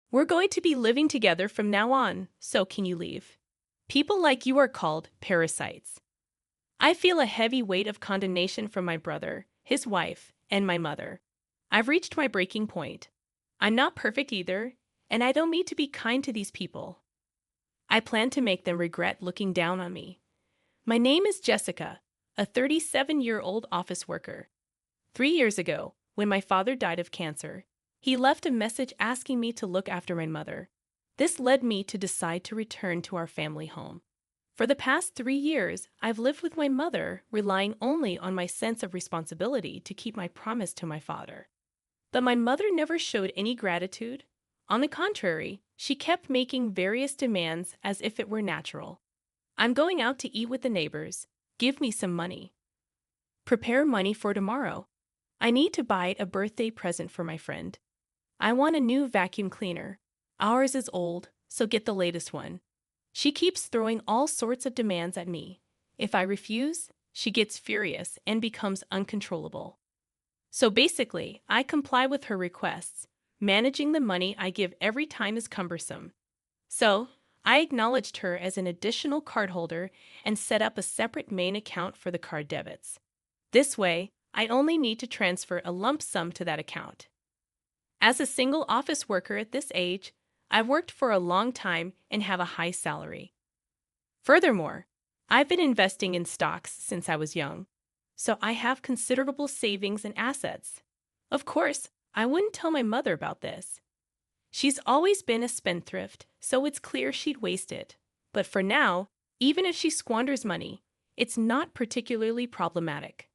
We're going to be living together from now on, so can you leave? People like you are called parasites. I feel a heavy weight of condemnation from my brother, his wife, and my mother. I've reached my breaking point. I'm not perfect either, and I don't mean to be kind to these people. I plan to make them regret looking down on me. My name is Jessica, a 37-year-old office worker. 3 years ago, when my father died of cancer, he left a message asking me to look after my mother. This led me to decide to return to our family home. For the past 3 years, I've lived with my mother, relying only on my sense of responsibility to keep my promise to my father. But my mother never showed any gratitude. On the contrary, she kept making various demands as if it were natural. I'm going out to eat with the neighbors. Give me some money. Prepare money for tomorrow. I need to buy a birthday present for my friend. I want a new vacuum cleaner. Ours is old, so get the latest one. She keeps throwing all sorts of demands at me. If I refuse, she gets furious and becomes uncontrollable. So basically, I comply with her requests. Managing the money I give every time is cumbersome. So, I acknowledged her as an additional cardholder and set up a separate main account for the card debits. This way, I only need to transfer a lump sum to that account. As a single office worker at this age, I've worked for a long time and have a high salary. Furthermore, I've been investing in stocks since I was young, so I have considerable savings and assets. Of course, I wouldn't tell my mother about this. She's always been a spendthrift, so it's clear she'd waste it. But for now, even if she squanders money, it's not particularly problematic.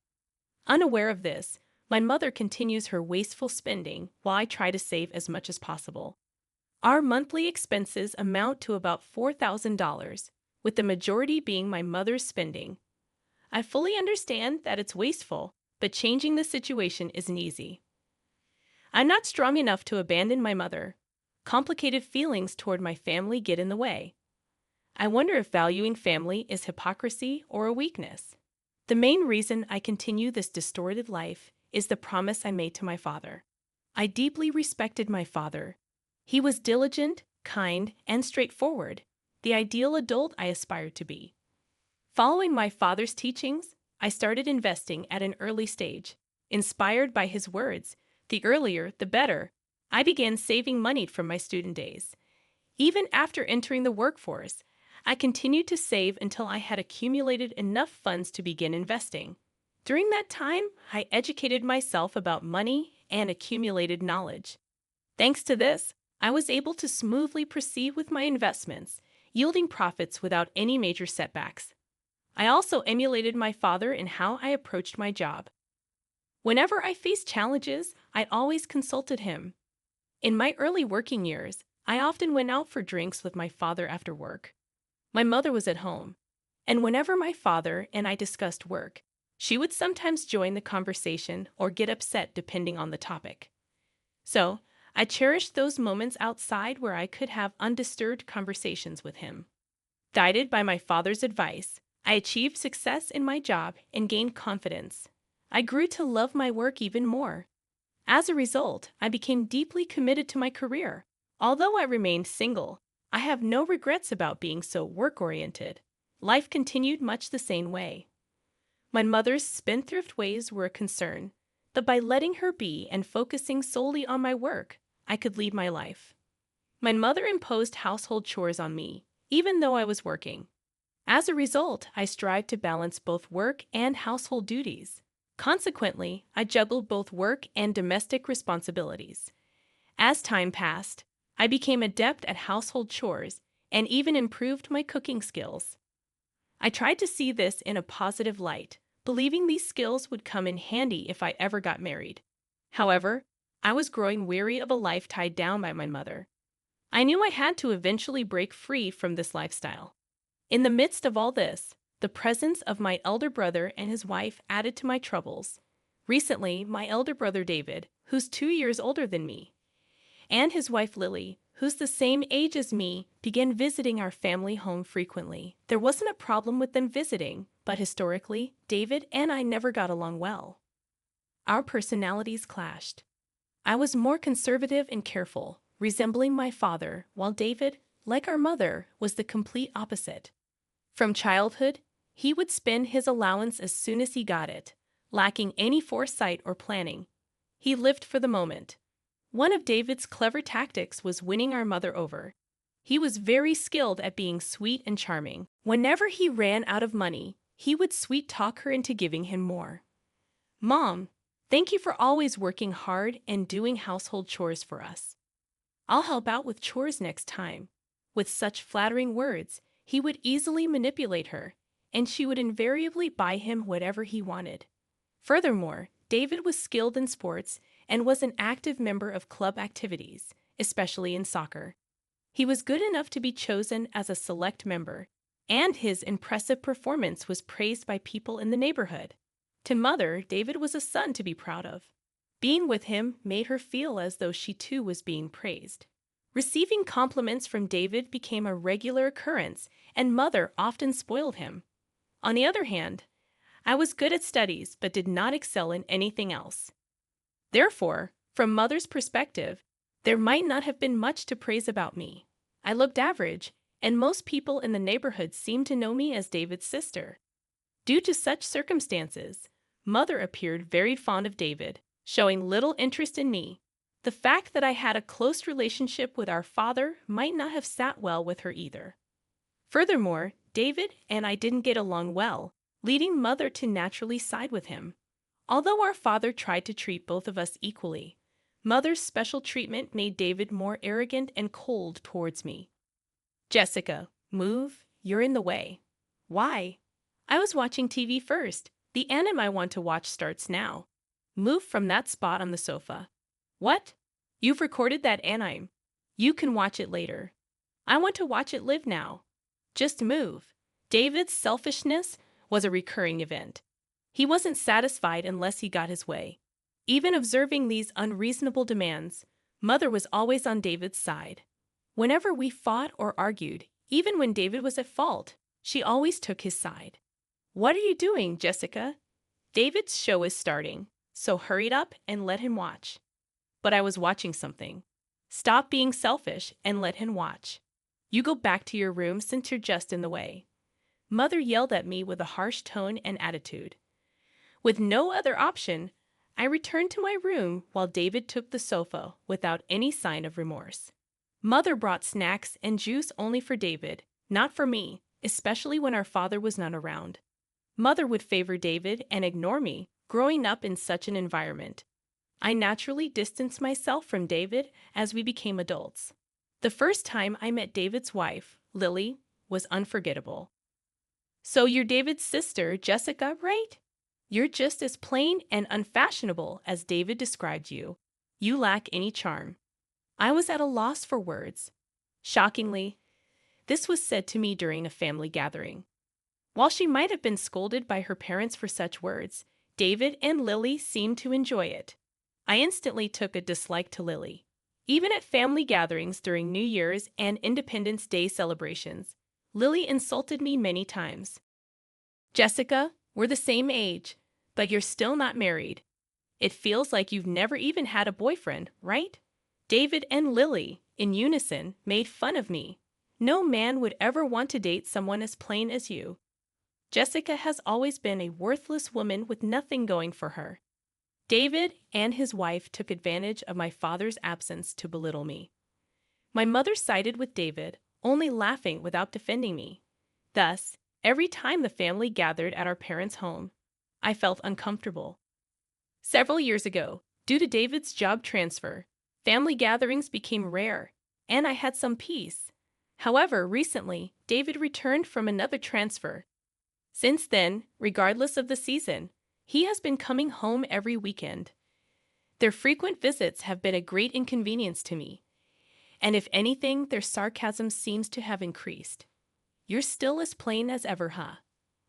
Unaware of this, my mother continues her wasteful spending while I try to save as much as possible. Our monthly expenses amount to about $4,000, with the majority being my mother's spending. I fully understand that it's wasteful, but changing the situation isn't easy. I'm not strong enough to abandon my mother. Complicated feelings toward my family get in the way. I wonder if valuing family is hypocrisy or a weakness. The main reason I continue this distorted life is the promise I made to my father. I deeply respected my father. He was diligent, kind, and straightforward, the ideal adult I aspired to be. Following my father's teachings, I started investing at an early stage. Inspired by his words, the earlier, the better, I began saving money from my student days. Even after entering the workforce, I continued to save until I had accumulated enough funds to begin investing. During that time, I educated myself about money and accumulated knowledge. Thanks to this, I was able to smoothly proceed with my investments, yielding profits without any major setbacks. I also emulated my father in how I approached my job. Whenever I faced challenges, I always consulted him. In my early working years, I often went out for drinks with my father after work. My mother was at home, and whenever my father and I discussed work, she would sometimes join the conversation or get upset depending on the topic. So, I cherished those moments outside where I could have undisturbed conversations with him. Guided by my father's advice, I achieved success in my job and gained confidence. I grew to love my work even more. As a result, I became deeply committed to my career. Although I remained single, I have no regrets about being so work-oriented. Life continued much the same way. My mother's spendthrift ways were a concern, but by letting her be and focusing solely on my work, I could lead my life. My mother imposed household chores on me, even though I was working. As a result, I strived to balance both work and household duties. Consequently, I juggled both work and domestic responsibilities. As time passed, I became adept at household chores and even improved my cooking skills. I tried to see this in a positive light, believing these skills would come in handy if I ever got married. However, I was growing weary of a life tied down by my mother. I knew I had to eventually break free from this lifestyle. In the midst of all this, the presence of my elder brother and his wife added to my troubles. Recently, my elder brother David, who's 2 years older than me, and his wife Lily, who's the same age as me, began visiting our family home frequently. There wasn't a problem with them visiting, but historically, David and I never got along well. Our personalities clashed. I was more conservative and careful, resembling my father, while David, like our mother, was the complete opposite. From childhood, he would spend his allowance as soon as he got it, lacking any foresight or planning. He lived for the moment. One of David's clever tactics was winning our mother over. He was very skilled at being sweet and charming. Whenever he ran out of money, he would sweet talk her into giving him more. "Mom, thank you for always working hard and doing household chores for us. I'll help out with chores next time." With such flattering words, he would easily manipulate her, and she would invariably buy him whatever he wanted. Furthermore, David was skilled in sports and was an active member of club activities, especially in soccer. He was good enough to be chosen as a select member, and his impressive performance was praised by people in the neighborhood. To Mother, David was a son to be proud of. Being with him made her feel as though she too was being praised. Receiving compliments from David became a regular occurrence, and Mother often spoiled him. On the other hand, I was good at studies but did not excel in anything else. Therefore, from Mother's perspective, there might not have been much to praise about me. I looked average, and most people in the neighborhood seemed to know me as David's sister. Due to such circumstances, Mother appeared very fond of David, showing little interest in me. The fact that I had a close relationship with our father might not have sat well with her either. Furthermore, David and I didn't get along well, leading Mother to naturally side with him. Although our father tried to treat both of us equally, Mother's special treatment made David more arrogant and cold towards me. "Jessica, move, you're in the way." "Why?" "I was watching TV first. The anime I want to watch starts now." "Move from that spot on the sofa." "What? You've recorded that anime. You can watch it later." "I want to watch it live now." "Just move." David's selfishness was a recurring event. He wasn't satisfied unless he got his way. Even observing these unreasonable demands, Mother was always on David's side. Whenever we fought or argued, even when David was at fault, she always took his side. "What are you doing, Jessica?" "David's show is starting, so hurry up and let him watch." "But I was watching something." "Stop being selfish and let him watch. You go back to your room since you're just in the way." Mother yelled at me with a harsh tone and attitude. With no other option, I returned to my room while David took the sofa without any sign of remorse. Mother brought snacks and juice only for David, not for me, especially when our father was not around. Mother would favor David and ignore me, growing up in such an environment. I naturally distanced myself from David as we became adults. The first time I met David's wife, Lily, was unforgettable. "So you're David's sister, Jessica, right? You're just as plain and unfashionable as David described you. You lack any charm." I was at a loss for words. Shockingly, this was said to me during a family gathering. While she might have been scolded by her parents for such words, David and Lily seemed to enjoy it. I instantly took a dislike to Lily. Even at family gatherings during New Year's and Independence Day celebrations, Lily insulted me many times. "Jessica, we're the same age, but you're still not married. It feels like you've never even had a boyfriend, right?" David and Lily, in unison, made fun of me. "No man would ever want to date someone as plain as you. Jessica has always been a worthless woman with nothing going for her." David and his wife took advantage of my father's absence to belittle me. My mother sided with David, only laughing without defending me. Thus, every time the family gathered at our parents' home, I felt uncomfortable. Several years ago, due to David's job transfer, family gatherings became rare, and I had some peace. However, recently, David returned from another transfer. Since then, regardless of the season, he has been coming home every weekend. Their frequent visits have been a great inconvenience to me, and if anything, their sarcasm seems to have increased. "You're still as plain as ever, huh?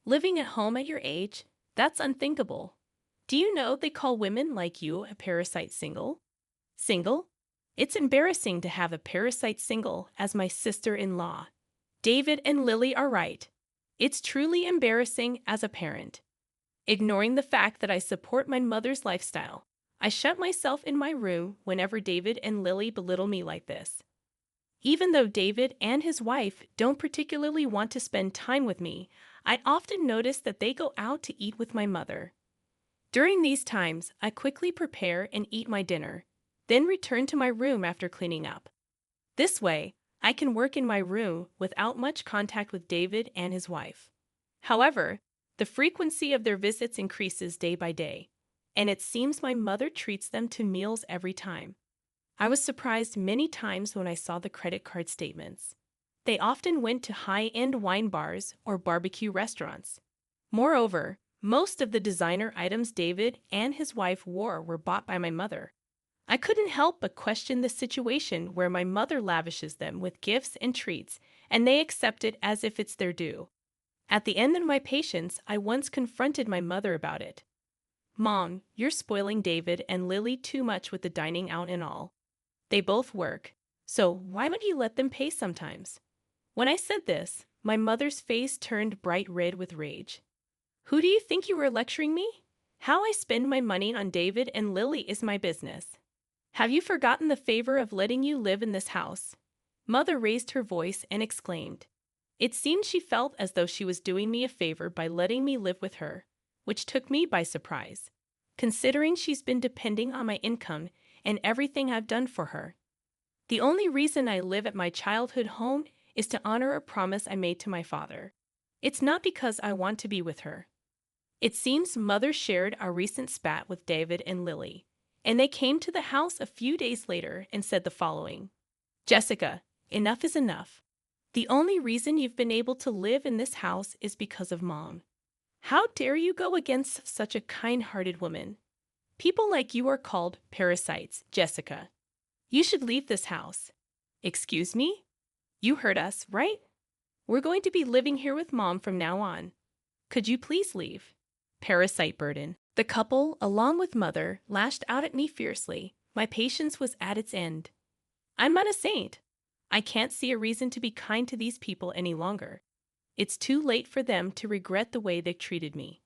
Living at home at your age? That's unthinkable. Do you know they call women like you a parasite single?" "Single? It's embarrassing to have a parasite single as my sister-in-law." David and Lily are right. It's truly embarrassing as a parent. Ignoring the fact that I support my mother's lifestyle, I shut myself in my room whenever David and Lily belittle me like this. Even though David and his wife don't particularly want to spend time with me, I often notice that they go out to eat with my mother. During these times, I quickly prepare and eat my dinner, then return to my room after cleaning up. This way, I can work in my room without much contact with David and his wife. However, the frequency of their visits increases day by day, and it seems my mother treats them to meals every time. I was surprised many times when I saw the credit card statements. They often went to high-end wine bars or barbecue restaurants. Moreover, most of the designer items David and his wife wore were bought by my mother. I couldn't help but question the situation where my mother lavishes them with gifts and treats, and they accept it as if it's their due. At the end of my patience, I once confronted my mother about it. "Mom, you're spoiling David and Lily too much with the dining out and all. They both work, so why don't you let them pay sometimes?" When I said this, my mother's face turned bright red with rage. "Who do you think you were lecturing me? How I spend my money on David and Lily is my business. Have you forgotten the favor of letting you live in this house?" Mother raised her voice and exclaimed. It seemed she felt as though she was doing me a favor by letting me live with her, which took me by surprise, considering she's been depending on my income and everything I've done for her. The only reason I live at my childhood home is to honor a promise I made to my father. It's not because I want to be with her. It seems Mother shared our recent spat with David and Lily, and they came to the house a few days later and said the following: "Jessica, enough is enough. The only reason you've been able to live in this house is because of Mom. How dare you go against such a kind-hearted woman? People like you are called parasites, Jessica. You should leave this house." "Excuse me? You heard us, right? We're going to be living here with Mom from now on. Could you please leave?" Parasite burden. The couple, along with Mother, lashed out at me fiercely. My patience was at its end. I'm not a saint. I can't see a reason to be kind to these people any longer. It's too late for them to regret the way they treated me.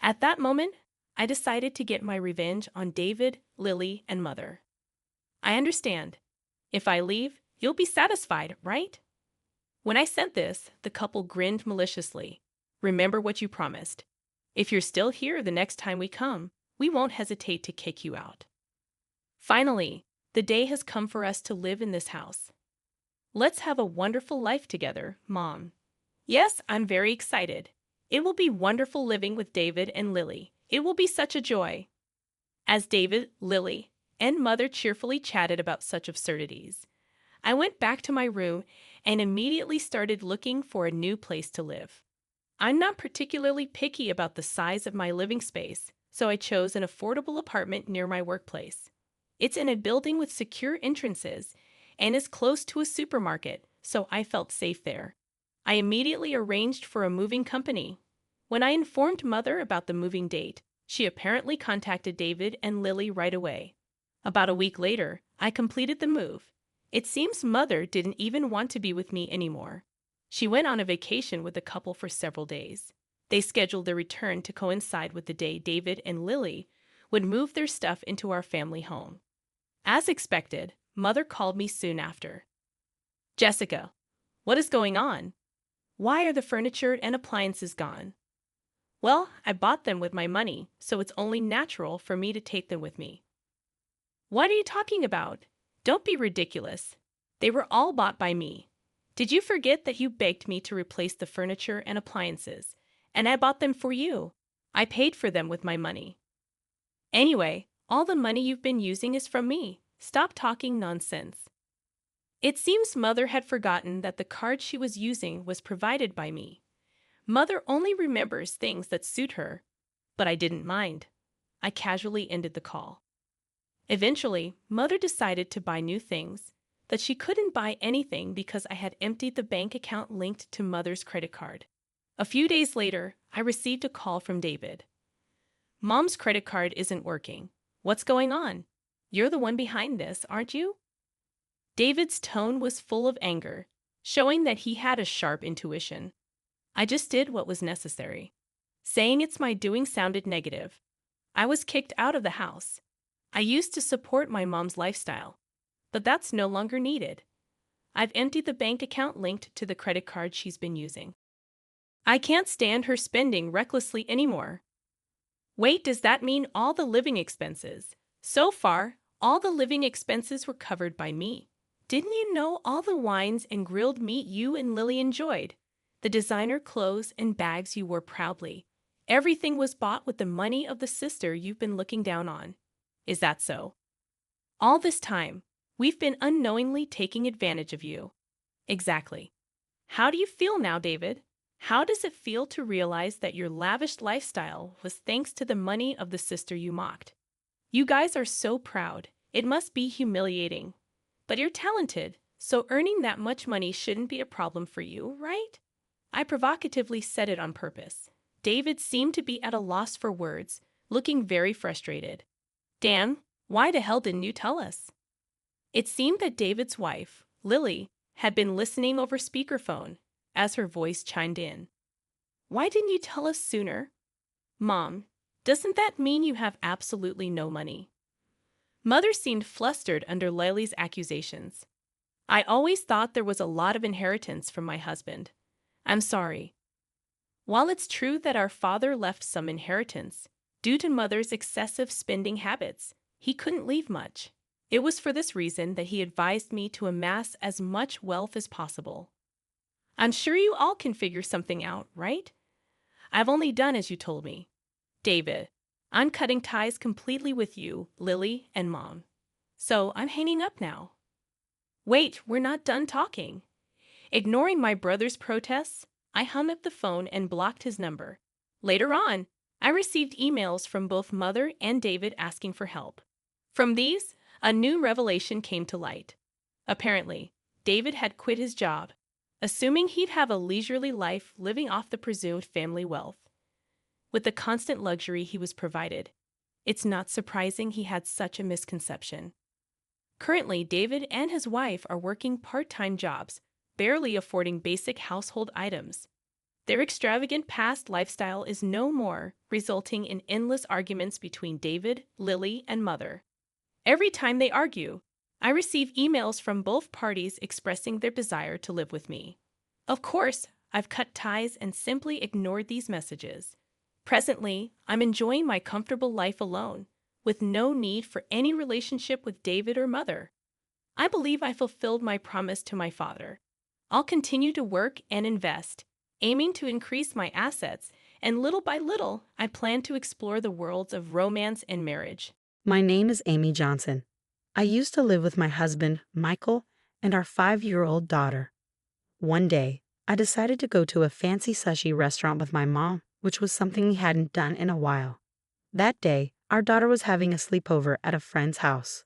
At that moment, I decided to get my revenge on David, Lily, and Mother. "I understand. If I leave, you'll be satisfied, right?" When I said this, the couple grinned maliciously. "Remember what you promised. If you're still here the next time we come, we won't hesitate to kick you out." Finally, the day has come for us to live in this house. Let's have a wonderful life together, Mom. Yes, I'm very excited. It will be wonderful living with David and Lily. It will be such a joy. As David, Lily, and Mother cheerfully chatted about such absurdities, I went back to my room and immediately started looking for a new place to live. I'm not particularly picky about the size of my living space, so I chose an affordable apartment near my workplace. It's in a building with secure entrances and is close to a supermarket, so I felt safe there. I immediately arranged for a moving company. When I informed Mother about the moving date, she apparently contacted David and Lily right away. About a week later, I completed the move. It seems Mother didn't even want to be with me anymore. She went on a vacation with the couple for several days. They scheduled their return to coincide with the day David and Lily would move their stuff into our family home. As expected, Mother called me soon after. "Jessica, what is going on? Why are the furniture and appliances gone?" "Well, I bought them with my money, so it's only natural for me to take them with me." "What are you talking about? Don't be ridiculous. They were all bought by me. Did you forget that you begged me to replace the furniture and appliances, and I bought them for you? I paid for them with my money. Anyway, all the money you've been using is from me. Stop talking nonsense." It seems Mother had forgotten that the card she was using was provided by me. Mother only remembers things that suit her, but I didn't mind. I casually ended the call. Eventually, Mother decided to buy new things, that she couldn't buy anything because I had emptied the bank account linked to Mother's credit card. A few days later, I received a call from David. "Mom's credit card isn't working. What's going on? You're the one behind this, aren't you?" David's tone was full of anger, showing that he had a sharp intuition. I just did what was necessary. Saying it's my doing sounded negative. I was kicked out of the house. I used to support my mom's lifestyle, but that's no longer needed. I've emptied the bank account linked to the credit card she's been using. I can't stand her spending recklessly anymore. Wait, does that mean all the living expenses? So far, all the living expenses were covered by me. Didn't you know all the wines and grilled meat you and Lily enjoyed? The designer clothes and bags you wore proudly. Everything was bought with the money of the sister you've been looking down on. Is that so? All this time, we've been unknowingly taking advantage of you. Exactly. How do you feel now, David? How does it feel to realize that your lavish lifestyle was thanks to the money of the sister you mocked? You guys are so proud. It must be humiliating. But you're talented, so earning that much money shouldn't be a problem for you, right? I provocatively said it on purpose. David seemed to be at a loss for words, looking very frustrated. Dan, why the hell didn't you tell us? It seemed that David's wife, Lily, had been listening over speakerphone as her voice chimed in. Why didn't you tell us sooner? Mom, doesn't that mean you have absolutely no money? Mother seemed flustered under Lily's accusations. I always thought there was a lot of inheritance from my husband. I'm sorry. While it's true that our father left some inheritance, due to Mother's excessive spending habits, he couldn't leave much. It was for this reason that he advised me to amass as much wealth as possible. I'm sure you all can figure something out, right? I've only done as you told me. David, I'm cutting ties completely with you, Lily, and Mom. So I'm hanging up now. Wait, we're not done talking. Ignoring my brother's protests, I hung up the phone and blocked his number. Later on, I received emails from both Mother and David asking for help. From these, a new revelation came to light. Apparently, David had quit his job, assuming he'd have a leisurely life living off the presumed family wealth. With the constant luxury he was provided, it's not surprising he had such a misconception. Currently, David and his wife are working part-time jobs, barely affording basic household items. Their extravagant past lifestyle is no more, resulting in endless arguments between David, Lily, and Mother. Every time they argue, I receive emails from both parties expressing their desire to live with me. Of course, I've cut ties and simply ignored these messages. Presently, I'm enjoying my comfortable life alone, with no need for any relationship with David or Mother. I believe I fulfilled my promise to my father. I'll continue to work and invest, aiming to increase my assets, and little by little, I plan to explore the worlds of romance and marriage. My name is Amy Johnson. I used to live with my husband, Michael, and our 5-year-old daughter. One day, I decided to go to a fancy sushi restaurant with my mom, which was something we hadn't done in a while. That day, our daughter was having a sleepover at a friend's house.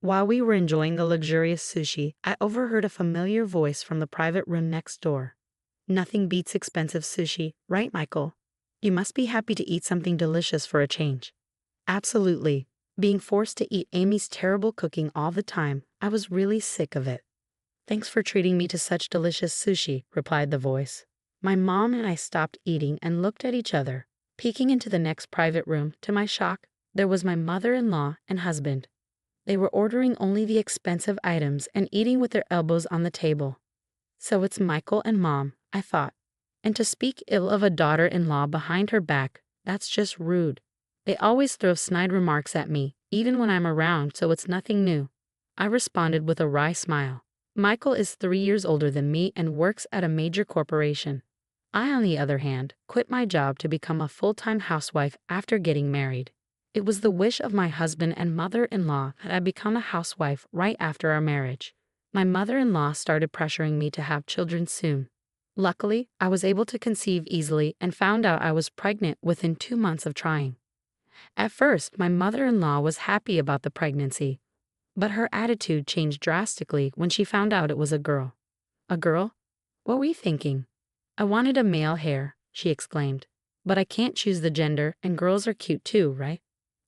While we were enjoying the luxurious sushi, I overheard a familiar voice from the private room next door. Nothing beats expensive sushi, right, Michael? You must be happy to eat something delicious for a change. Absolutely. Being forced to eat Amy's terrible cooking all the time, I was really sick of it. Thanks for treating me to such delicious sushi, replied the voice. My mom and I stopped eating and looked at each other. Peeking into the next private room, to my shock, there was my mother-in-law and husband. They were ordering only the expensive items and eating with their elbows on the table. So it's Michael and Mom, I thought. And to speak ill of a daughter-in-law behind her back, that's just rude. They always throw snide remarks at me, even when I'm around, so it's nothing new. I responded with a wry smile. Michael is 3 years older than me and works at a major corporation. I, on the other hand, quit my job to become a full-time housewife after getting married. It was the wish of my husband and mother-in-law that I become a housewife right after our marriage. My mother-in-law started pressuring me to have children soon. Luckily, I was able to conceive easily and found out I was pregnant within 2 months of trying. At first, my mother-in-law was happy about the pregnancy, but her attitude changed drastically when she found out it was a girl. A girl? What were you thinking? I wanted a male hair, she exclaimed. But I can't choose the gender, and girls are cute too, right?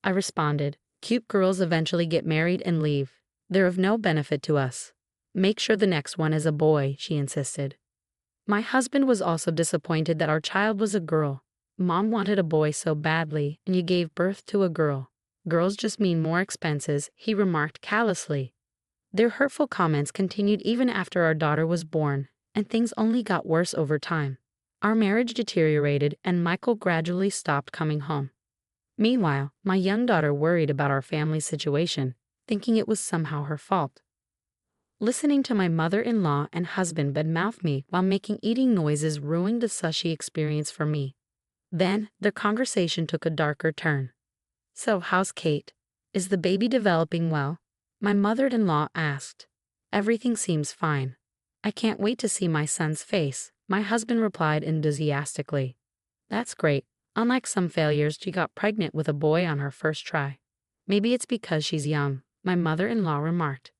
I responded, cute girls eventually get married and leave. They're of no benefit to us. Make sure the next one is a boy, she insisted. My husband was also disappointed that our child was a girl. Mom wanted a boy so badly, and you gave birth to a girl. Girls just mean more expenses, he remarked callously. Their hurtful comments continued even after our daughter was born, and things only got worse over time. Our marriage deteriorated, and Michael gradually stopped coming home. Meanwhile, my young daughter worried about our family situation, thinking it was somehow her fault. Listening to my mother-in-law and husband badmouth me while making eating noises ruined the sushi experience for me. Then, their conversation took a darker turn. "So, how's Kate? Is the baby developing well?" my mother-in-law asked. "Everything seems fine. I can't wait to see my son's face," my husband replied enthusiastically. "That's great. Unlike some failures, she got pregnant with a boy on her first try. Maybe it's because she's young," my mother-in-law remarked.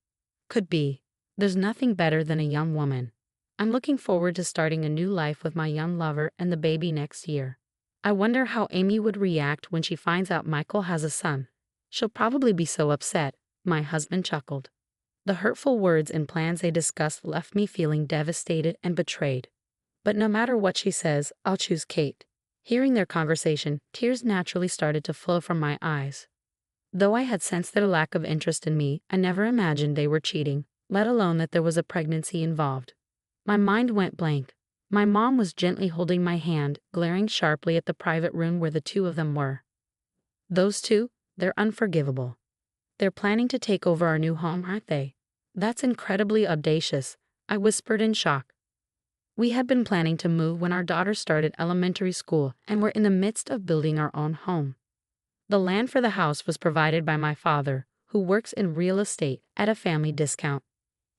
"Could be. There's nothing better than a young woman. I'm looking forward to starting a new life with my young lover and the baby next year. I wonder how Amy would react when she finds out Michael has a son. She'll probably be so upset," my husband chuckled. The hurtful words and plans they discussed left me feeling devastated and betrayed. But no matter what she says, I'll choose Kate. Hearing their conversation, tears naturally started to flow from my eyes. Though I had sensed their lack of interest in me, I never imagined they were cheating, let alone that there was a pregnancy involved. My mind went blank. My mom was gently holding my hand, glaring sharply at the private room where the two of them were. "Those two? They're unforgivable. They're planning to take over our new home, aren't they? That's incredibly audacious," I whispered in shock. We had been planning to move when our daughter started elementary school and were in the midst of building our own home. The land for the house was provided by my father, who works in real estate at a family discount.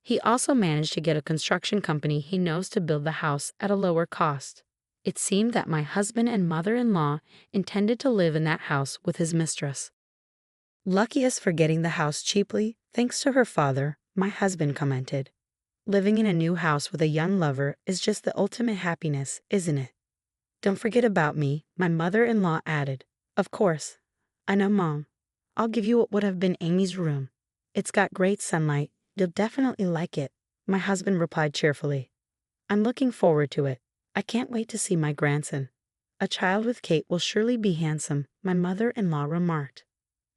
He also managed to get a construction company he knows to build the house at a lower cost. It seemed that my husband and mother-in-law intended to live in that house with his mistress. "Lucky us for getting the house cheaply, thanks to her father," my husband commented. "Living in a new house with a young lover is just the ultimate happiness, isn't it?" "Don't forget about me," my mother-in-law added. "Of course. I know, Mom. I'll give you what would have been Amy's room. It's got great sunlight. You'll definitely like it," my husband replied cheerfully. "I'm looking forward to it. I can't wait to see my grandson. A child with Kate will surely be handsome," my mother-in-law remarked.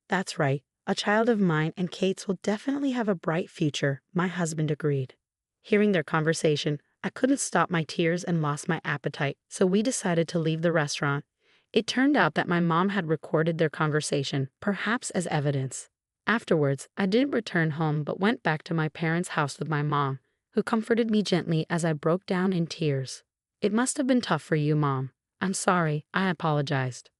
"That's right. A child of mine and Kate's will definitely have a bright future," my husband agreed. Hearing their conversation, I couldn't stop my tears and lost my appetite, so we decided to leave the restaurant. It turned out that my mom had recorded their conversation, perhaps as evidence. Afterwards, I didn't return home but went back to my parents' house with my mom, who comforted me gently as I broke down in tears. "It must have been tough for you, Mom. I'm sorry," I apologized.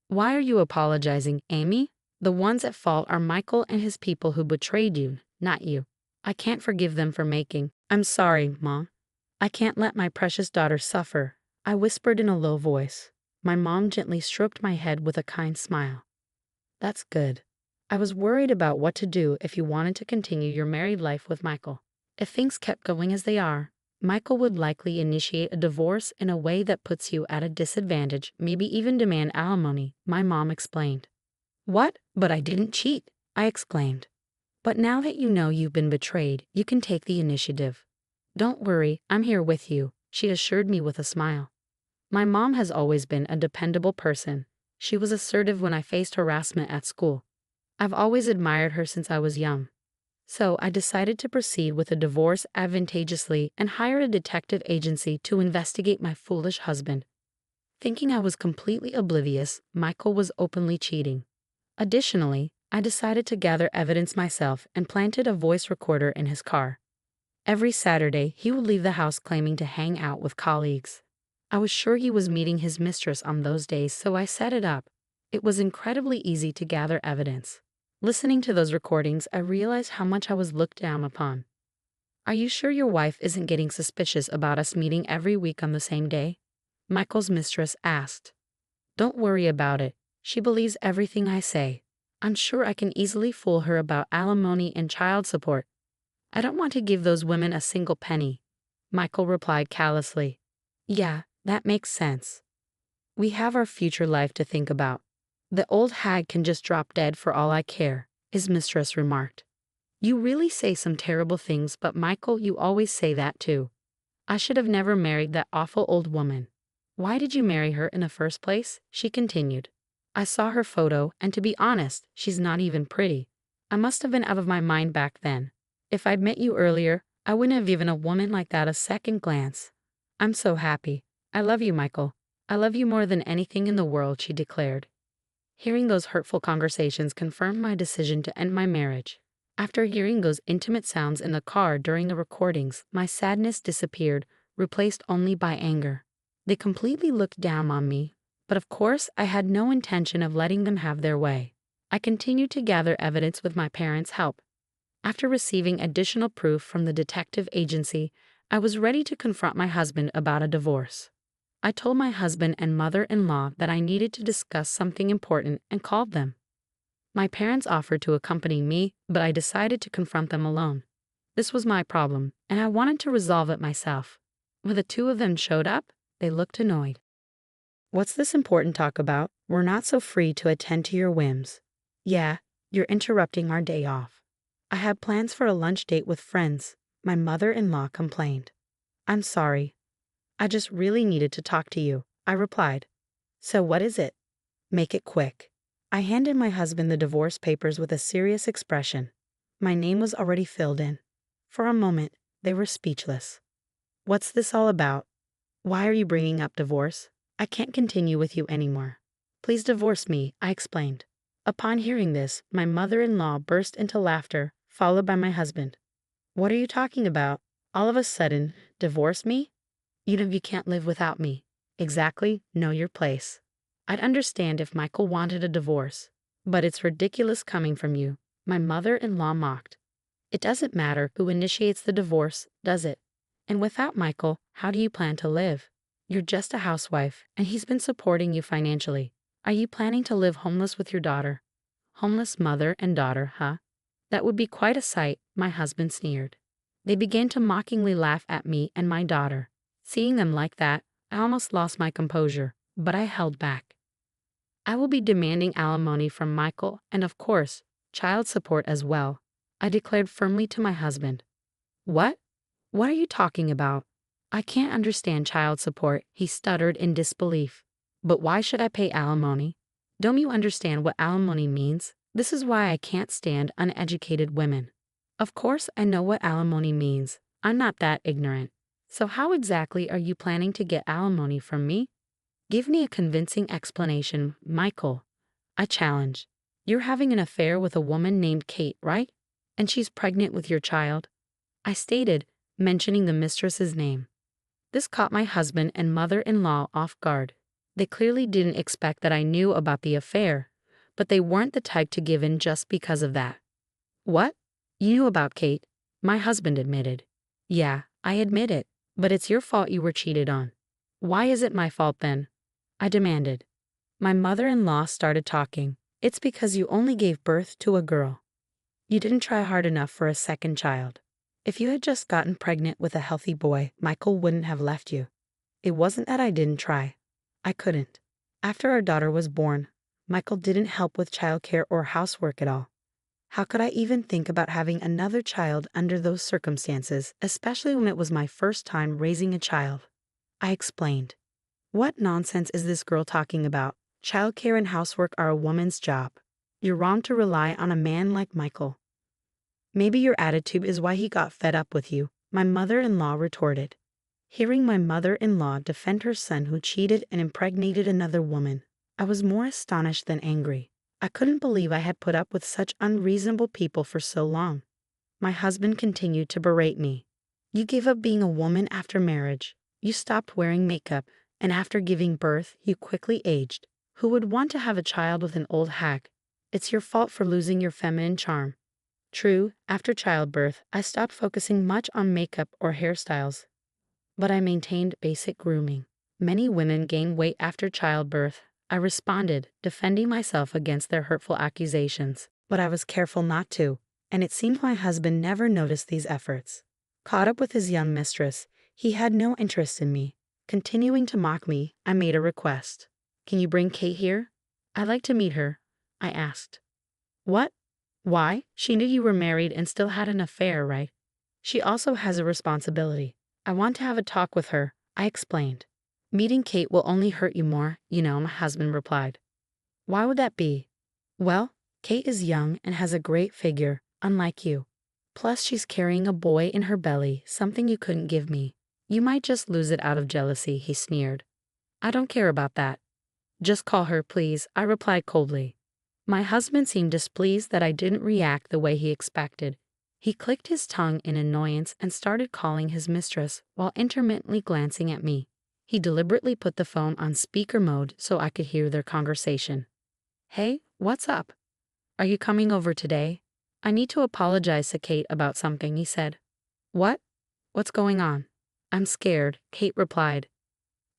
"Why are you apologizing, Amy? The ones at fault are Michael and his people who betrayed you, not you. I can't forgive them for making—" "I'm sorry, Mom. I can't let my precious daughter suffer," I whispered in a low voice. My mom gently stroked my head with a kind smile. "That's good. I was worried about what to do if you wanted to continue your married life with Michael. If things kept going as they are, Michael would likely initiate a divorce in a way that puts you at a disadvantage, maybe even demand alimony," my mom explained. "What? But I didn't cheat," I exclaimed. "But now that you know you've been betrayed, you can take the initiative. Don't worry, I'm here with you," she assured me with a smile. My mom has always been a dependable person. She was assertive when I faced harassment at school. I've always admired her since I was young. So I decided to proceed with a divorce advantageously and hired a detective agency to investigate my foolish husband. Thinking I was completely oblivious, Michael was openly cheating. Additionally, I decided to gather evidence myself and planted a voice recorder in his car. Every Saturday, he would leave the house claiming to hang out with colleagues. I was sure he was meeting his mistress on those days, so I set it up. It was incredibly easy to gather evidence. Listening to those recordings, I realized how much I was looked down upon. "Are you sure your wife isn't getting suspicious about us meeting every week on the same day?" Michael's mistress asked. "Don't worry about it. She believes everything I say. I'm sure I can easily fool her about alimony and child support. I don't want to give those women a single penny," Michael replied callously. "Yeah, that makes sense. We have our future life to think about. The old hag can just drop dead for all I care," his mistress remarked. "You really say some terrible things, but Michael, you always say that too. I should have never married that awful old woman. Why did you marry her in the first place?" she continued. I saw her photo, and to be honest, she's not even pretty. I must have been out of my mind back then. If I'd met you earlier, I wouldn't have given a woman like that a second glance. I'm so happy. I love you, Michael. I love you more than anything in the world, she declared. Hearing those hurtful conversations confirmed my decision to end my marriage. After hearing those intimate sounds in the car during the recordings, my sadness disappeared, replaced only by anger. They completely looked down on me, but of course I had no intention of letting them have their way. I continued to gather evidence with my parents' help. After receiving additional proof from the detective agency, I was ready to confront my husband about a divorce. I told my husband and mother-in-law that I needed to discuss something important and called them. My parents offered to accompany me, but I decided to confront them alone. This was my problem, and I wanted to resolve it myself. When the two of them showed up, they looked annoyed. What's this important talk about? We're not so free to attend to your whims. Yeah, you're interrupting our day off. I had plans for a lunch date with friends, my mother-in-law complained. I'm sorry. I just really needed to talk to you, I replied. So what is it? Make it quick. I handed my husband the divorce papers with a serious expression. My name was already filled in. For a moment, they were speechless. What's this all about? Why are you bringing up divorce? I can't continue with you anymore. Please divorce me, I explained. Upon hearing this, my mother-in-law burst into laughter, followed by my husband. What are you talking about? All of a sudden, divorce me? You can't live without me. Exactly, know your place. I'd understand if Michael wanted a divorce, but it's ridiculous coming from you, my mother-in-law mocked. It doesn't matter who initiates the divorce, does it? And without Michael, how do you plan to live? You're just a housewife, and he's been supporting you financially. Are you planning to live homeless with your daughter? Homeless mother and daughter, huh? That would be quite a sight, my husband sneered. They began to mockingly laugh at me and my daughter. Seeing them like that, I almost lost my composure, but I held back. I will be demanding alimony from Michael and, of course, child support as well, I declared firmly to my husband. What? What are you talking about? I can't understand child support, he stuttered in disbelief. But why should I pay alimony? Don't you understand what alimony means? This is why I can't stand uneducated women. Of course I know what alimony means. I'm not that ignorant. So how exactly are you planning to get alimony from me? Give me a convincing explanation, Michael. I challenged. You're having an affair with a woman named Kate, right? And she's pregnant with your child? I stated, mentioning the mistress's name. This caught my husband and mother-in-law off guard. They clearly didn't expect that I knew about the affair, but they weren't the type to give in just because of that. What? You knew about Kate? My husband admitted. Yeah, I admit it, but it's your fault you were cheated on. Why is it my fault then? I demanded. My mother-in-law started talking. It's because you only gave birth to a girl. You didn't try hard enough for a second child. If you had just gotten pregnant with a healthy boy, Michael wouldn't have left you. It wasn't that I didn't try. I couldn't. After our daughter was born, Michael didn't help with childcare or housework at all. How could I even think about having another child under those circumstances, especially when it was my first time raising a child? I explained. What nonsense is this girl talking about? Childcare and housework are a woman's job. You're wrong to rely on a man like Michael. Maybe your attitude is why he got fed up with you, my mother-in-law retorted. Hearing my mother-in-law defend her son who cheated and impregnated another woman, I was more astonished than angry. I couldn't believe I had put up with such unreasonable people for so long. My husband continued to berate me. You gave up being a woman after marriage. You stopped wearing makeup, and after giving birth, you quickly aged. Who would want to have a child with an old hag? It's your fault for losing your feminine charm. True, after childbirth, I stopped focusing much on makeup or hairstyles, but I maintained basic grooming. Many women gain weight after childbirth, I responded, defending myself against their hurtful accusations. But I was careful not to, and it seemed my husband never noticed these efforts. Caught up with his young mistress, he had no interest in me. Continuing to mock me, I made a request. Can you bring Kate here? I'd like to meet her, I asked. What? Why? She knew you were married and still had an affair, right? She also has a responsibility. I want to have a talk with her, I explained. Meeting Kate will only hurt you more, my husband replied. Why would that be? Well, Kate is young and has a great figure, unlike you. Plus, she's carrying a boy in her belly, something you couldn't give me. You might just lose it out of jealousy, he sneered. I don't care about that. Just call her, please, I replied coldly. My husband seemed displeased that I didn't react the way he expected. He clicked his tongue in annoyance and started calling his mistress while intermittently glancing at me. He deliberately put the phone on speaker mode so I could hear their conversation. Hey, what's up? Are you coming over today? I need to apologize to Kate about something, he said. What? What's going on? I'm scared, Kate replied.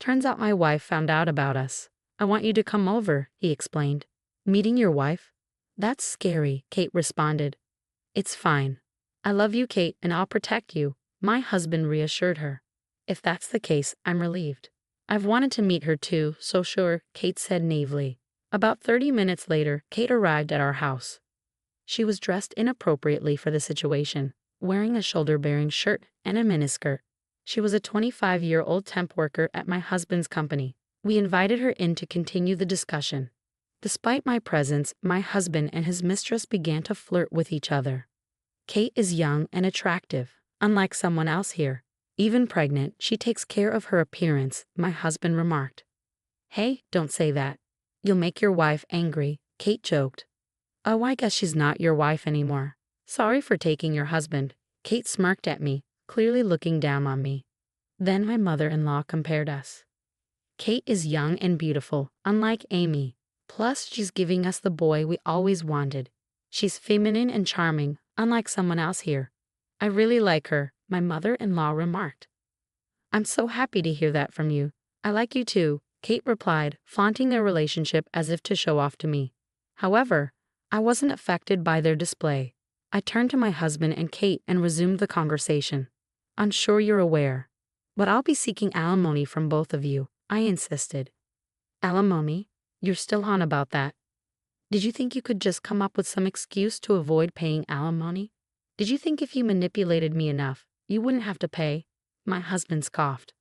Turns out my wife found out about us. I want you to come over, he explained. Meeting your wife? That's scary, Kate responded. It's fine. I love you, Kate, and I'll protect you, my husband reassured her. If that's the case, I'm relieved. I've wanted to meet her too, so sure, Kate said naively. About 30 minutes later, Kate arrived at our house. She was dressed inappropriately for the situation, wearing a shoulder-bearing shirt and a miniskirt. She was a 25-year-old temp worker at my husband's company. We invited her in to continue the discussion. Despite my presence, my husband and his mistress began to flirt with each other. Kate is young and attractive, unlike someone else here. Even pregnant, she takes care of her appearance, my husband remarked. Hey, don't say that. You'll make your wife angry, Kate joked. Oh, I guess she's not your wife anymore. Sorry for taking your husband. Kate smirked at me, clearly looking down on me. Then my mother-in-law compared us. Kate is young and beautiful, unlike Amy. Plus, she's giving us the boy we always wanted. She's feminine and charming, unlike someone else here. I really like her, my mother-in-law remarked. I'm so happy to hear that from you. I like you too, Kate replied, flaunting their relationship as if to show off to me. However, I wasn't affected by their display. I turned to my husband and Kate and resumed the conversation. I'm sure you're aware, but I'll be seeking alimony from both of you, I insisted. Alimony? You're still on about that. Did you think you could just come up with some excuse to avoid paying alimony? Did you think if you manipulated me enough, you wouldn't have to pay? My husband scoffed.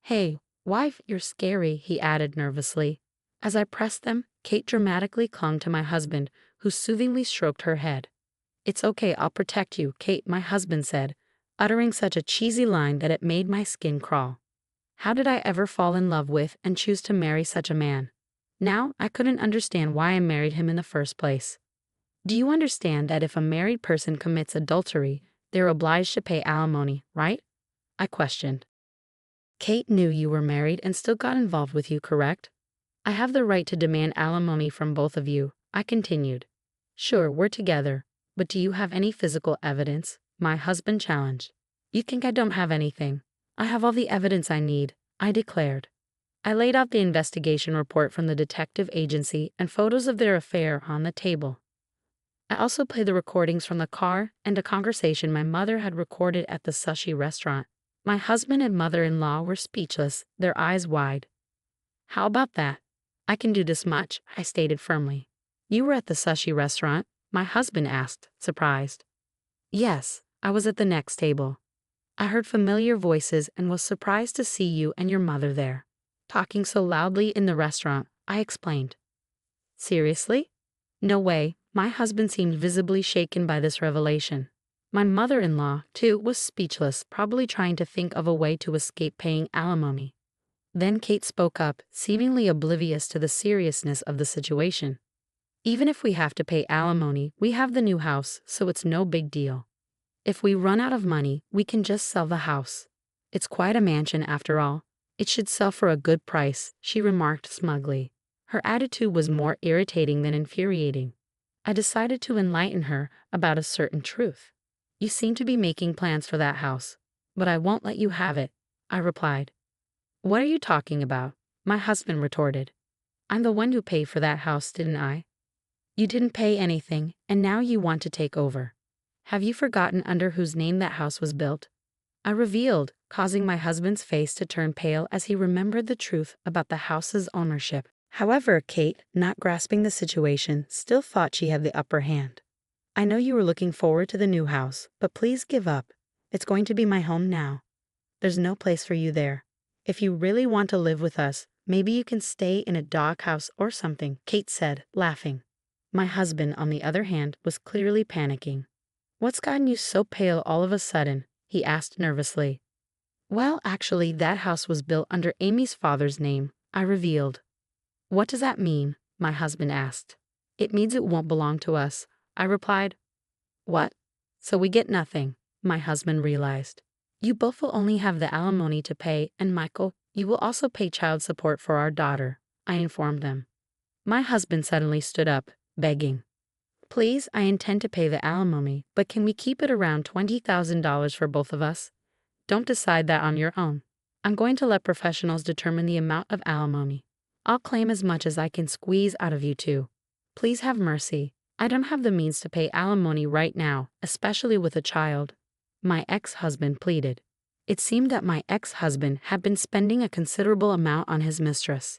Hey, wife, you're scary, he added nervously. As I pressed them, Kate dramatically clung to my husband, who soothingly stroked her head. It's okay, I'll protect you, Kate, my husband said, uttering such a cheesy line that it made my skin crawl. How did I ever fall in love with and choose to marry such a man? Now, I couldn't understand why I married him in the first place. Do you understand that if a married person commits adultery, they're obliged to pay alimony, right? I questioned. Kate knew you were married and still got involved with you, correct? I have the right to demand alimony from both of you, I continued. Sure, we're together, but do you have any physical evidence? My husband challenged. You think I don't have anything? I have all the evidence I need, I declared. I laid out the investigation report from the detective agency and photos of their affair on the table. I also played the recordings from the car and a conversation my mother had recorded at the sushi restaurant. My husband and mother-in-law were speechless, their eyes wide. How about that? I can do this much, I stated firmly. You were at the sushi restaurant? My husband asked, surprised. Yes, I was at the next table. I heard familiar voices and was surprised to see you and your mother there. Talking so loudly in the restaurant, I explained. Seriously? No way, my husband seemed visibly shaken by this revelation. My mother-in-law, too, was speechless, probably trying to think of a way to escape paying alimony. Then Kate spoke up, seemingly oblivious to the seriousness of the situation. Even if we have to pay alimony, we have the new house, so it's no big deal. If we run out of money, we can just sell the house. It's quite a mansion after all. It should sell for a good price, she remarked smugly. Her attitude was more irritating than infuriating. I decided to enlighten her about a certain truth. You seem to be making plans for that house, but I won't let you have it, I replied. What are you talking about? My husband retorted. I'm the one who paid for that house, didn't I? You didn't pay anything, and now you want to take over. Have you forgotten under whose name that house was built? I revealed, causing my husband's face to turn pale as he remembered the truth about the house's ownership. However, Kate, not grasping the situation, still thought she had the upper hand. I know you were looking forward to the new house, but please give up. It's going to be my home now. There's no place for you there. If you really want to live with us, Maybe you can stay in a doghouse or something, Kate said, laughing. My husband, on the other hand, was clearly panicking. What's gotten you so pale all of a sudden? He asked nervously. Well, actually, that house was built under Amy's father's name, I revealed. What does that mean? My husband asked. It means it won't belong to us, I replied. What? So we get nothing, my husband realized. You both will only have the alimony to pay, and Michael, you will also pay child support for our daughter, I informed them. My husband suddenly stood up, begging. Please, I intend to pay the alimony, but can we keep it around $20,000 for both of us? Don't decide that on your own. I'm going to let professionals determine the amount of alimony. I'll claim as much as I can squeeze out of you two. Please have mercy. I don't have the means to pay alimony right now, especially with a child. My ex-husband pleaded. It seemed that my ex-husband had been spending a considerable amount on his mistress.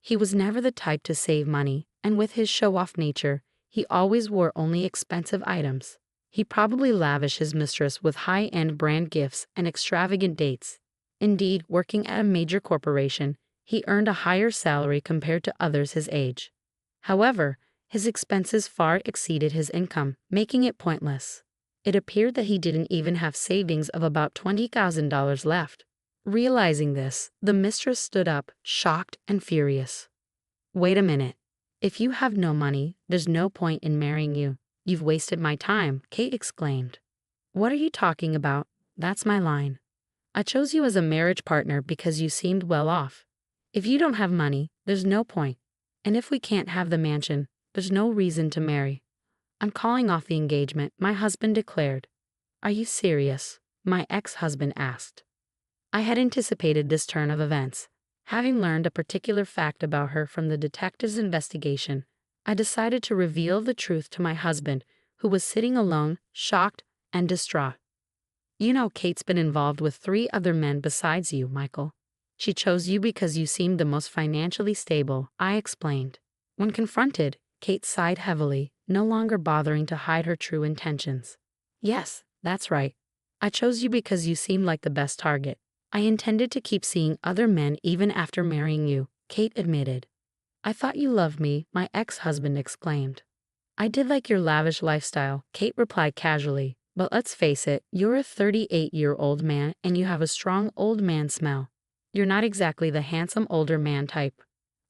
He was never the type to save money, and with his show-off nature, he always wore only expensive items. He probably lavished his mistress with high-end brand gifts and extravagant dates. Indeed, working at a major corporation, he earned a higher salary compared to others his age. However, his expenses far exceeded his income, making it pointless. It appeared that he didn't even have savings of about $20,000 left. Realizing this, the mistress stood up, shocked and furious. Wait a minute. If you have no money, there's no point in marrying you. You've wasted my time, Kate exclaimed. What are you talking about? That's my line. I chose you as a marriage partner because you seemed well off. If you don't have money, there's no point. And if we can't have the mansion, there's no reason to marry. I'm calling off the engagement, my husband declared. Are you serious? My ex-husband asked. I had anticipated this turn of events. Having learned a particular fact about her from the detective's investigation, I decided to reveal the truth to my husband, who was sitting alone, shocked and distraught. You know, Kate's been involved with 3 other men besides you, Michael. She chose you because you seemed the most financially stable, I explained. When confronted, Kate sighed heavily, no longer bothering to hide her true intentions. Yes, that's right. I chose you because you seemed like the best target. I intended to keep seeing other men even after marrying you, Kate admitted. I thought you loved me, my ex-husband exclaimed. I did like your lavish lifestyle, Kate replied casually, but let's face it, you're a 38-year-old man and you have a strong old man smell. You're not exactly the handsome older man type.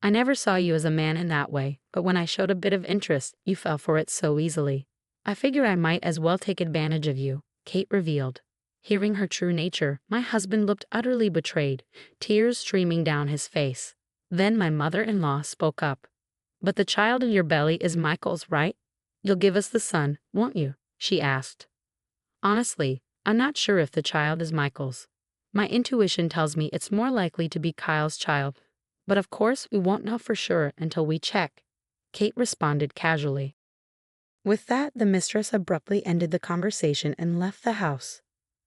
I never saw you as a man in that way, but when I showed a bit of interest, you fell for it so easily. I figured I might as well take advantage of you, Kate revealed. Hearing her true nature, my husband looked utterly betrayed, tears streaming down his face. Then my mother-in-law spoke up. But the child in your belly is Michael's, right? You'll give us the son, won't you? She asked. Honestly, I'm not sure if the child is Michael's. My intuition tells me it's more likely to be Kyle's child. But of course, we won't know for sure until we check, Kate responded casually. With that, the mistress abruptly ended the conversation and left the house.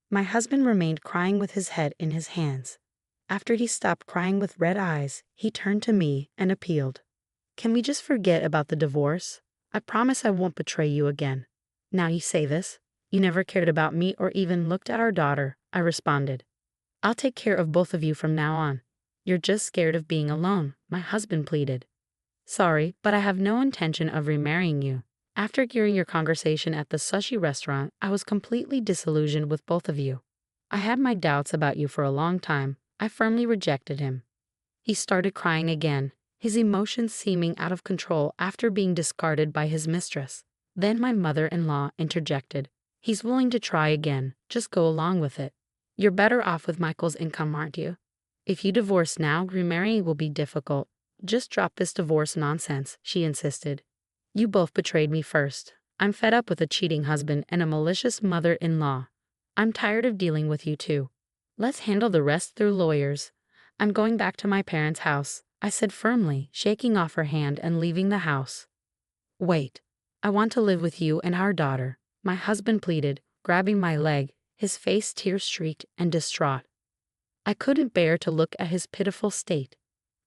My husband remained crying with his head in his hands. After he stopped crying with red eyes, he turned to me and appealed. Can we just forget about the divorce? I promise I won't betray you again. Now you say this. You never cared about me or even looked at our daughter, I responded. I'll take care of both of you from now on. You're just scared of being alone, my husband pleaded. Sorry, but I have no intention of remarrying you. After hearing your conversation at the sushi restaurant, I was completely disillusioned with both of you. I had my doubts about you for a long time. I firmly rejected him. He started crying again, his emotions seeming out of control after being discarded by his mistress. Then my mother-in-law interjected. He's willing to try again. Just go along with it. You're better off with Michael's income, aren't you? If you divorce now, remarrying will be difficult. Just drop this divorce nonsense, she insisted. You both betrayed me first. I'm fed up with a cheating husband and a malicious mother-in-law. I'm tired of dealing with you two. Let's handle the rest through lawyers. I'm going back to my parents' house, I said firmly, shaking off her hand and leaving the house. Wait. I want to live with you and our daughter, my husband pleaded, grabbing my leg, his face tear-streaked and distraught. I couldn't bear to look at his pitiful state.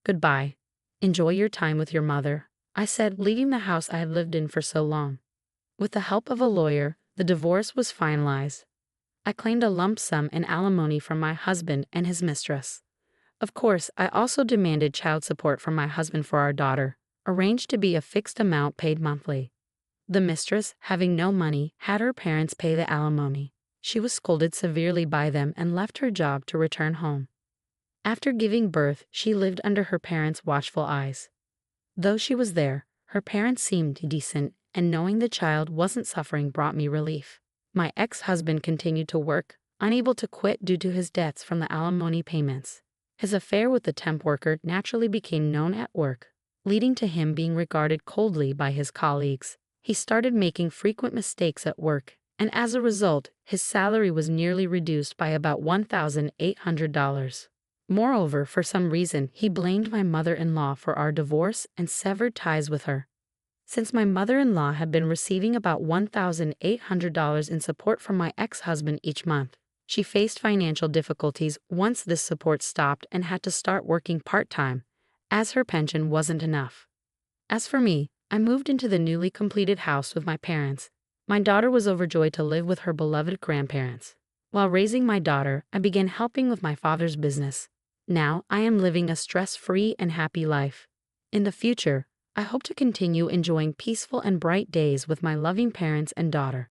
Goodbye. Enjoy your time with your mother, I said, leaving the house I had lived in for so long. With the help of a lawyer, the divorce was finalized. I claimed a lump sum in alimony from my husband and his mistress. Of course, I also demanded child support from my husband for our daughter, arranged to be a fixed amount paid monthly. The mistress, having no money, had her parents pay the alimony. She was scolded severely by them and left her job to return home. After giving birth, she lived under her parents' watchful eyes. Though she was there, her parents seemed decent, and knowing the child wasn't suffering brought me relief. My ex-husband continued to work, unable to quit due to his debts from the alimony payments. His affair with the temp worker naturally became known at work, leading to him being regarded coldly by his colleagues. He started making frequent mistakes at work, and as a result, his salary was nearly reduced by about $1,800. Moreover, for some reason, he blamed my mother-in-law for our divorce and severed ties with her. Since my mother-in-law had been receiving about $1,800 in support from my ex-husband each month, she faced financial difficulties once this support stopped and had to start working part-time, as her pension wasn't enough. As for me, I moved into the newly completed house with my parents. My daughter was overjoyed to live with her beloved grandparents. While raising my daughter, I began helping with my father's business. Now I am living a stress-free and happy life. In the future, I hope to continue enjoying peaceful and bright days with my loving parents and daughter.